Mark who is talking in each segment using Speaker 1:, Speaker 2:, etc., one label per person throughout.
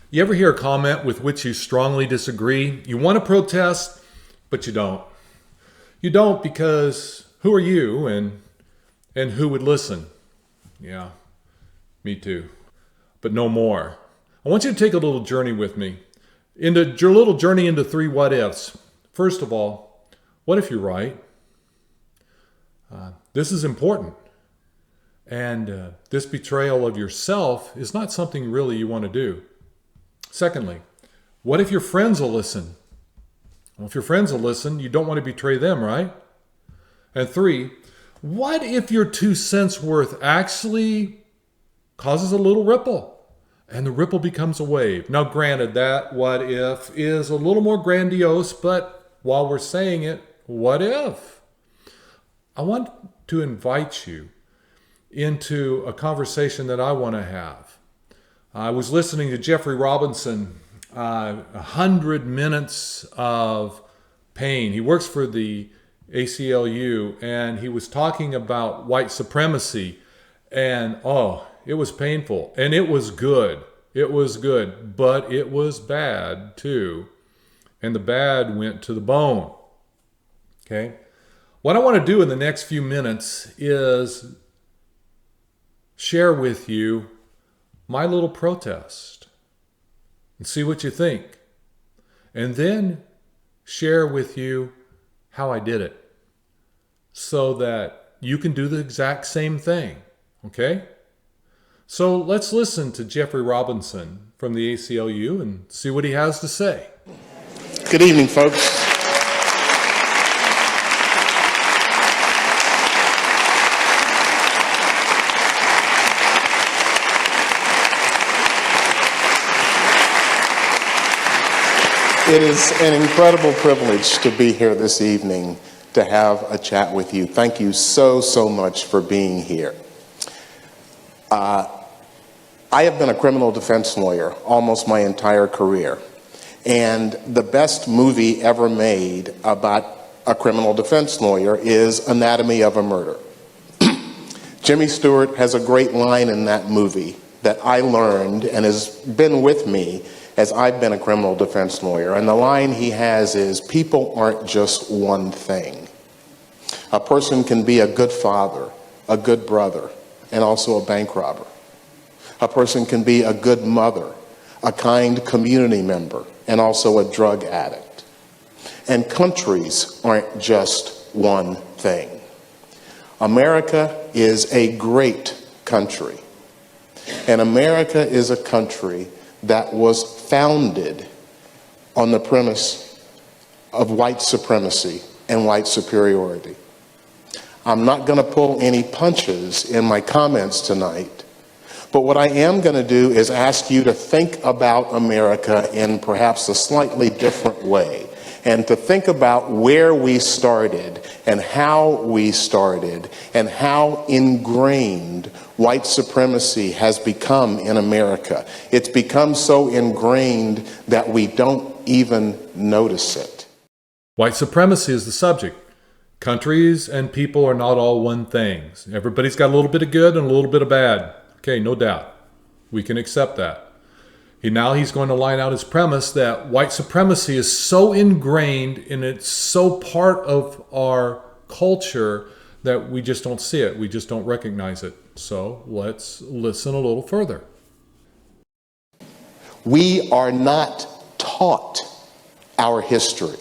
Speaker 1: You ever hear a comment with which you strongly disagree? You want to protest, but you don't. You don't because who are you and who would listen? Yeah, me too. But no more. I want you to take a little journey with me. Into your little journey into three what ifs. First of all, what if you're right? This is important. And this betrayal of yourself is not something really you want to do. Secondly, what if your friends will listen? Well, if your friends will listen, you don't want to betray them, right? And three, what if your 2 cents worth actually causes a little ripple and the ripple becomes a wave? Now, granted, that what if is a little more grandiose, but while we're saying it, what if? I want to invite you into a conversation that I want to have. I was listening to Jeffrey Robinson, 100 Minutes of Pain. He works for the ACLU, and he was talking about white supremacy, and it was painful, and it was good. It was good, but it was bad too, and the bad went to the bone. Okay? What I want to do in the next few minutes is share with you my little protest and see what you think. And then share with you how I did it so that you can do the exact same thing. Okay? So let's listen to Jeffrey Robinson from the ACLU and see what he has to say.
Speaker 2: Good evening, folks. It is an incredible privilege to be here this evening to have a chat with you. Thank you so much for being here. I have been a criminal defense lawyer almost my entire career, and the best movie ever made about a criminal defense lawyer is Anatomy of a Murder. Jimmy Stewart has a great line in that movie that I learned and has been with me as I've been a criminal defense lawyer. And the line he has is, people aren't just one thing. A person can be a good father, a good brother, and also a bank robber. A person can be a good mother, a kind community member, and also a drug addict. And countries aren't just one thing. America is a great country. And America is a country that was founded on the premise of white supremacy and white superiority. I'm not going to pull any punches in my comments tonight, but what I am going to do is ask you to think about America in perhaps a slightly different way, and to think about where we started and how we started and how ingrained white supremacy has become in America. It's become so ingrained that we don't even notice it.
Speaker 1: White supremacy is the subject. Countries and people are not all one thing. Everybody's got a little bit of good and a little bit of bad. Okay, no doubt. We can accept that. Now he's going to line out his premise that white supremacy is so ingrained and it's so part of our culture that we just don't see it. We just don't recognize it. So let's listen a little further.
Speaker 2: We are not taught our history.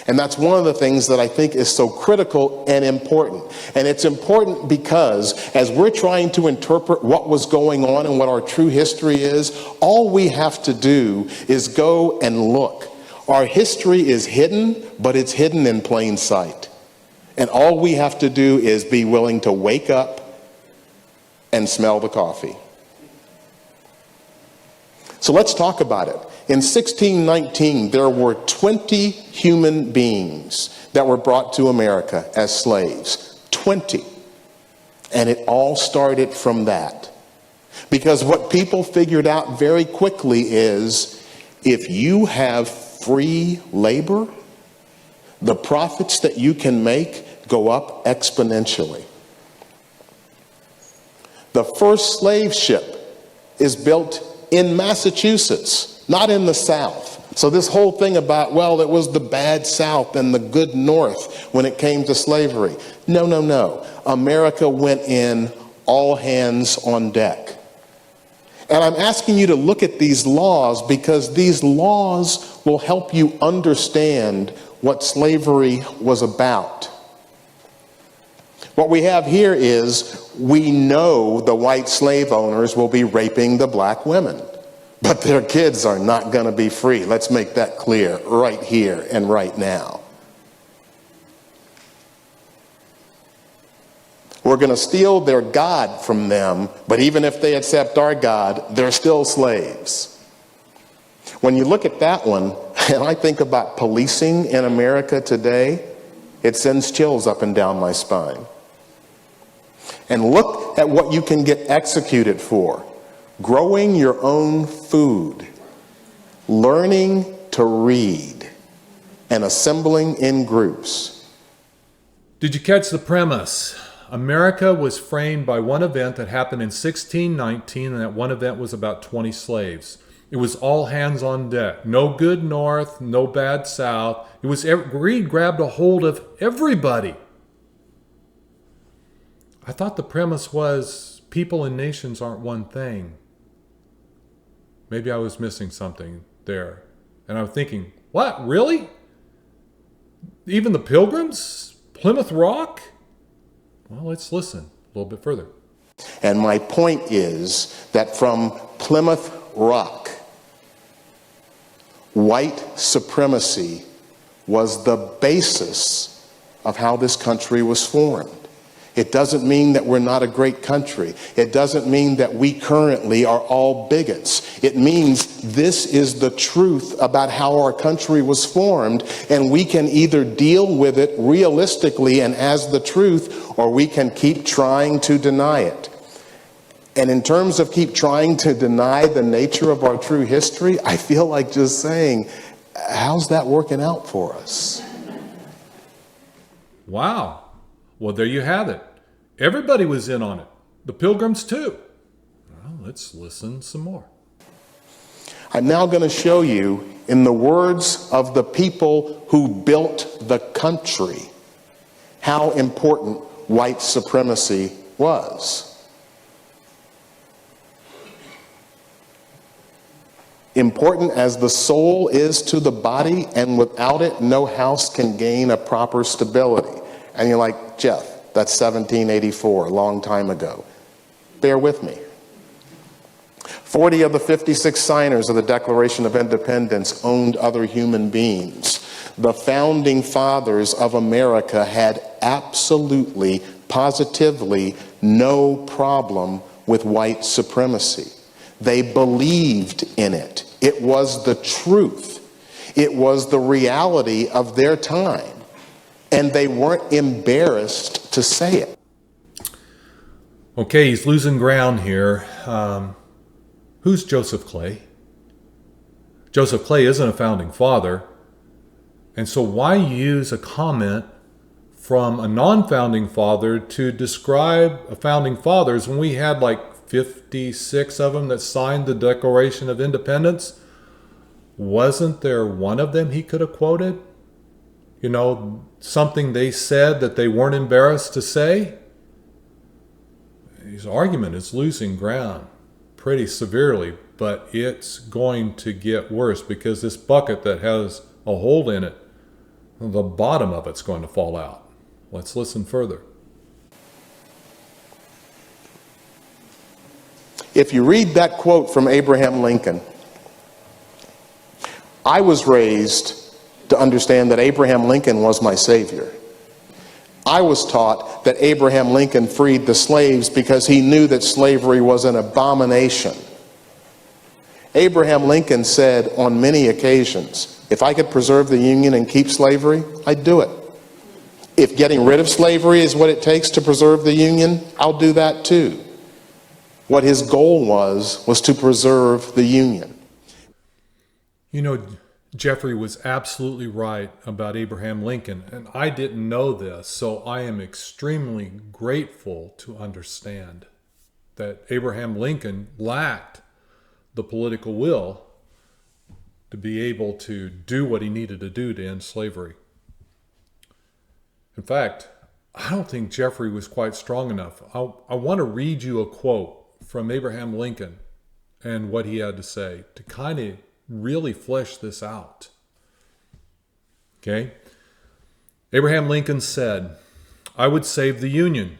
Speaker 2: And that's one of the things that I think is so critical and important. And it's important because as we're trying to interpret what was going on and what our true history is, all we have to do is go and look. Our history is hidden, but it's hidden in plain sight. And all we have to do is be willing to wake up and smell the coffee. So let's talk about it. In 1619, there were 20 human beings that were brought to America as slaves. 20. And it all started from that. Because what people figured out very quickly is, if you have free labor, the profits that you can make go up exponentially. The first slave ship is built in Massachusetts, not in the South. So this whole thing about, well, it was the bad South and the good North when it came to slavery. No, no, no. America went in all hands on deck. And I'm asking you to look at these laws because these laws will help you understand what slavery was about. What we have here is we know the white slave owners will be raping the black women, but their kids are not going to be free. Let's make that clear right here and right now. We're going to steal their God from them, but even if they accept our God, they're still slaves. When you look at that one, and I think about policing in America today, it sends chills up and down my spine. And look at what you can get executed for. Growing your own food, learning to read, and assembling in groups.
Speaker 1: Did you catch the premise? America was framed by one event that happened in 1619, and that one event was about 20 slaves. It was all hands on deck. No good North, no bad South. It was greed grabbed a hold of everybody. I thought the premise was people and nations aren't one thing. Maybe I was missing something there. And I'm thinking, what, really? Even the Pilgrims? Plymouth Rock? Well, let's listen a little bit further.
Speaker 2: And my point is that from Plymouth Rock, white supremacy was the basis of how this country was formed. It doesn't mean that we're not a great country. It doesn't mean that we currently are all bigots. It means this is the truth about how our country was formed, and we can either deal with it realistically and as the truth, or we can keep trying to deny it. And in terms of keep trying to deny the nature of our true history, I feel like just saying, how's that working out for us?
Speaker 1: Wow. Well, there you have it. Everybody was in on it. The Pilgrims too. Well, let's listen some more.
Speaker 2: I'm now going to show you, in the words of the people who built the country, how important white supremacy was. Important as the soul is to the body, and without it, no house can gain a proper stability. And you're like, Jeff, that's 1784, a long time ago. Bear with me. 40 of the 56 signers of the Declaration of Independence owned other human beings. The founding fathers of America had absolutely, positively no problem with white supremacy. They believed in it. It was the truth. It was the reality of their time. And they weren't embarrassed to say it.
Speaker 1: Okay, he's losing ground here. Who's Joseph Clay? Joseph Clay isn't a founding father. And so why use a comment from a non-founding father to describe a founding fathers when we had like 56 of them that signed the Declaration of Independence? Wasn't there one of them he could have quoted? You know, something they said that they weren't embarrassed to say? His argument is losing ground pretty severely, but it's going to get worse because this bucket that has a hole in it, the bottom of it's going to fall out. Let's listen further.
Speaker 2: If you read that quote from Abraham Lincoln, I was raised to understand that Abraham Lincoln was my savior. I was taught that Abraham Lincoln freed the slaves because he knew that slavery was an abomination. Abraham Lincoln said on many occasions, if I could preserve the Union and keep slavery, I'd do it. If getting rid of slavery is what it takes to preserve the Union, I'll do that too. What his goal was to preserve the Union.
Speaker 1: You know, Jeffrey was absolutely right about Abraham Lincoln, and I didn't know this, so I am extremely grateful to understand that Abraham Lincoln lacked the political will to be able to do what he needed to do to end slavery. In fact, I don't think Jeffrey was quite strong enough. I want to read you a quote from Abraham Lincoln and what he had to say to kind of really flesh this out. Okay? Abraham Lincoln said, "I would save the Union.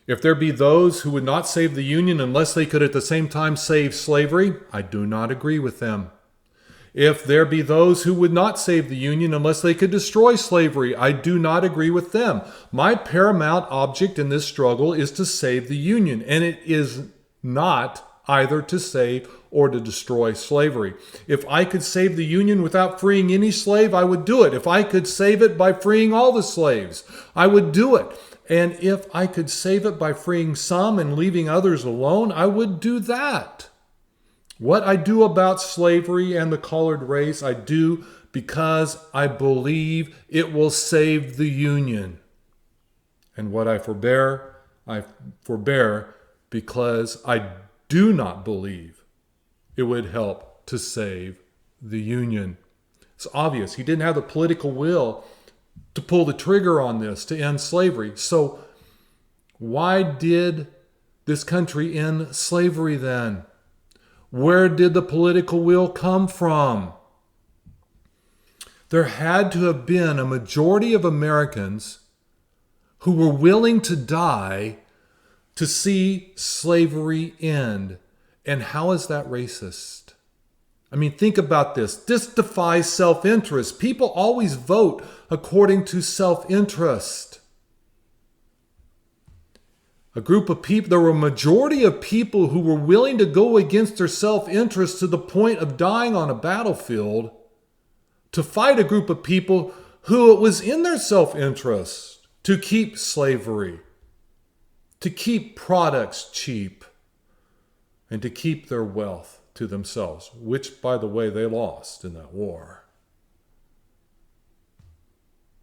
Speaker 1: If there be those who would not save the Union unless they could at the same time save slavery, I do not agree with them. If there be those who would not save the Union unless they could destroy slavery, I do not agree with them. My paramount object in this struggle is to save the Union, and it is not either to save or to destroy slavery. If I could save the Union without freeing any slave, I would do it. If I could save it by freeing all the slaves, I would do it. And if I could save it by freeing some and leaving others alone, I would do that. What I do about slavery and the colored race, I do because I believe it will save the Union. And what I forbear because I do not believe it would help to save the Union." It's obvious. He didn't have the political will to pull the trigger on this, to end slavery. So why did this country end slavery then? Where did the political will come from? There had to have been a majority of Americans who were willing to die to see slavery end. And how is that racist? I mean, think about this. This defies self-interest. People always vote according to self-interest. There were a majority of people who were willing to go against their self-interest to the point of dying on a battlefield to fight a group of people who it was in their self-interest to keep slavery, to keep products cheap, and to keep their wealth to themselves, which, by the way, they lost in that war.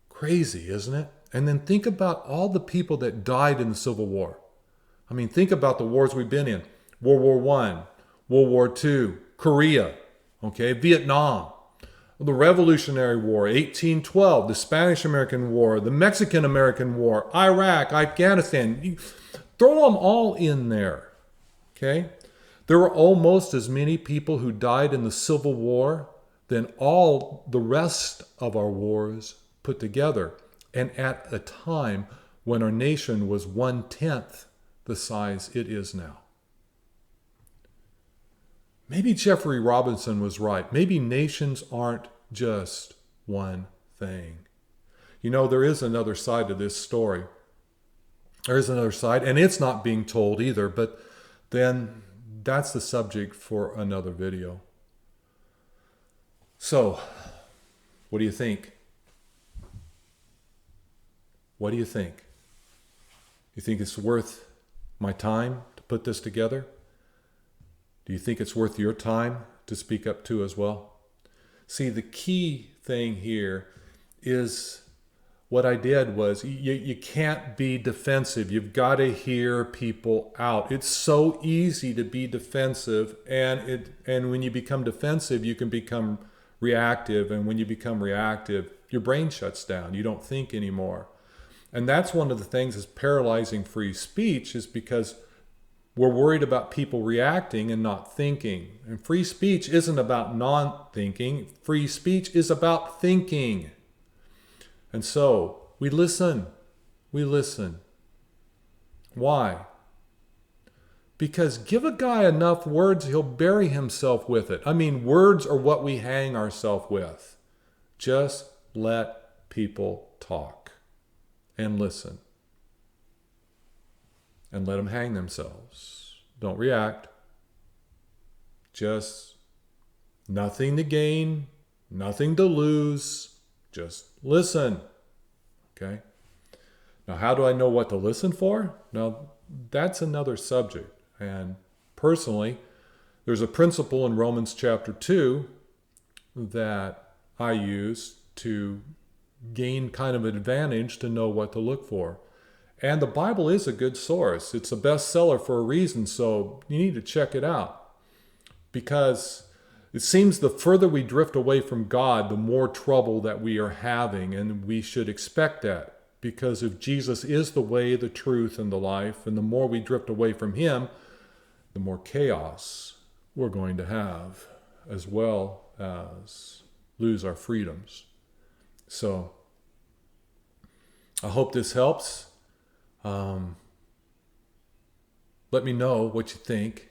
Speaker 1: Crazy, isn't it? And then think about all the people that died in the Civil War. I mean, think about the wars we've been in. World War I, World War II, Korea, Vietnam, the Revolutionary War, 1812, the Spanish-American War, the Mexican-American War, Iraq, Afghanistan. You throw them all in there, okay? There were almost as many people who died in the Civil War than all the rest of our wars put together. And at a time when our nation was 1/10 the size it is now. Maybe Jeffrey Robinson was right. Maybe nations aren't just one thing. You know, there is another side to this story. There is another side, and it's not being told either, but then that's the subject for another video. So, what do you think? What do you think? You think it's worth my time to put this together? Do you think it's worth your time to speak up to as well? See, the key thing here is what I did was you can't be defensive. You've got to hear people out. It's so easy to be defensive, and when you become defensive, you can become reactive, and when you become reactive, your brain shuts down. You don't think anymore. And that's one of the things that's paralyzing free speech, is because we're worried about people reacting and not thinking. And free speech isn't about non-thinking. Free speech is about thinking. And so we listen. We listen. Why? Because give a guy enough words, he'll bury himself with it. I mean, words are what we hang ourselves with. Just let people talk and listen. And let them hang themselves. Don't react. Just nothing to gain, nothing to lose. Just listen. Okay? Now, how do I know what to listen for? Now, that's another subject. And personally, there's a principle in Romans chapter 2 that I use to gain kind of an advantage to know what to look for. And the Bible is a good source. It's a bestseller for a reason, so you need to check it out. Because It seems the further we drift away from God, the more trouble that we are having, and we should expect that, because if Jesus is the way, the truth, and the life, and the more we drift away from him, the more chaos we're going to have, as well as lose our freedoms. So I hope this helps. Let me know what you think,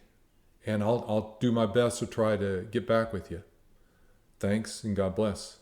Speaker 1: and I'll do my best to try to get back with you. Thanks, and God bless.